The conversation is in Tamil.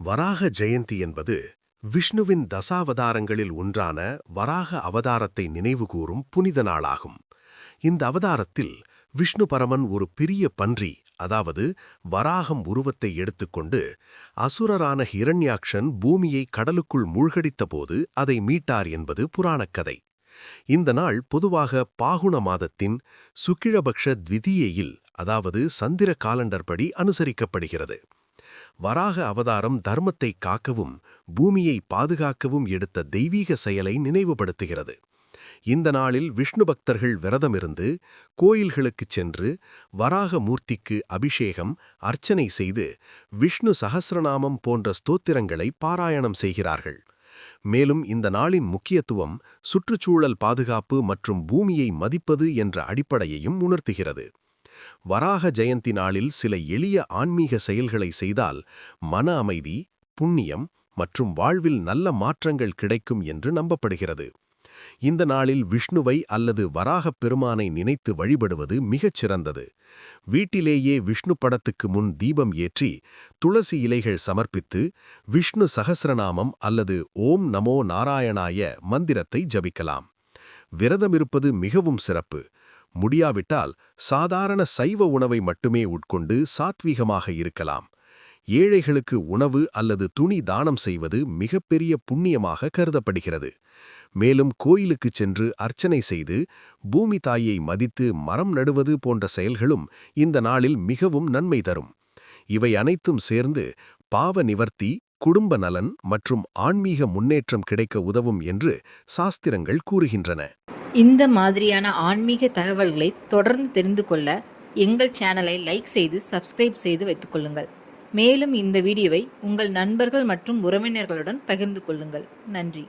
வராக ஜெயந்தி என்பது விஷ்ணுவின் தசாவதாரங்களில் ஒன்றான வராக அவதாரத்தை நினைவுகூரும் புனித நாளாகும். இந்த அவதாரத்தில் விஷ்ணு பரமன் ஒரு பெரிய பன்றி, அதாவது வராகம் உருவத்தை எடுத்துக்கொண்டு அசுரரான ஹிரண்யாக்ஷன் பூமியை கடலுக்குள் மூழ்கடித்தபோது அதை மீட்டார் என்பது புராணக்கதை. இந்த நாள் பொதுவாக பாகுண மாதத்தின் சுக்கிழபக்ஷ த்விதியையில், அதாவது சந்திர காலண்டர் படி அனுசரிக்கப்படுகிறது. வராக அவதாரம் தர்மத்தை காக்கவும் பூமியை பாதுகாக்கவும் எடுத்த தெய்வீக செயலை நினைவுபடுத்துகிறது. இந்த நாளில் விஷ்ணு பக்தர்கள் விரதமிருந்து கோயில்களுக்குச் சென்று வராக மூர்த்திக்கு அபிஷேகம், அர்ச்சனை செய்து விஷ்ணு சஹஸ்ரநாமம் போன்ற ஸ்தோத்திரங்களை பாராயணம் செய்கிறார்கள். மேலும் இந்த நாளின் முக்கியத்துவம் சுற்றுச்சூழல் பாதுகாப்பு மற்றும் பூமியை மதிப்பது என்ற அடிப்படையையும் உணர்த்துகிறது. வராக ஜெயந்தி நாளில் சில எளிய ஆன்மீக செயல்களை செய்தால் மன அமைதி, புண்ணியம் மற்றும் வாழ்வில் நல்ல மாற்றங்கள் கிடைக்கும் என்று நம்பப்படுகிறது. இந்த நாளில் விஷ்ணுவை அல்லது வராகப் பெருமானை நினைத்து வழிபடுவது மிகச் சிறந்தது. வீட்டிலேயே விஷ்ணு படத்துக்கு முன் தீபம் ஏற்றி துளசி இலைகள் சமர்ப்பித்து விஷ்ணு சஹஸ்ரநாமம் அல்லது ஓம் நமோ நாராயணாய மந்திரத்தை ஜபிக்கலாம். விரதமிருப்பது மிகவும் சிறப்பு. முடியாவிட்டால் சாதாரண சைவ உணவை மட்டுமே உட்கொண்டு சாத்வீகமாக இருக்கலாம். ஏழைகளுக்கு உணவு அல்லது துணி தானம் செய்வது மிகப்பெரிய புண்ணியமாக கருதப்படுகிறது. மேலும் கோயிலுக்குச் சென்று அர்ச்சனை செய்து பூமி தாயை மதித்து மரம் நடுவது போன்ற செயல்களும் இந்த நாளில் மிகவும் நன்மை தரும். இவை அனைத்தும் சேர்ந்து பாவ நிவர்த்தி, குடும்ப நலன் மற்றும் ஆன்மீக முன்னேற்றம் கிடைக்க உதவும் என்று சாஸ்திரங்கள் கூறுகின்றன. இந்த மாதிரியான ஆன்மீக தகவல்களை தொடர்ந்து தெரிந்து கொள்ள எங்கள் சேனலை லைக் செய்து சப்ஸ்கிரைப் செய்து வைத்துக் கொள்ளுங்கள். மேலும் இந்த வீடியோவை உங்கள் நண்பர்கள் மற்றும் உறவினர்களுடன் பகிர்ந்து கொள்ளுங்கள். நன்றி.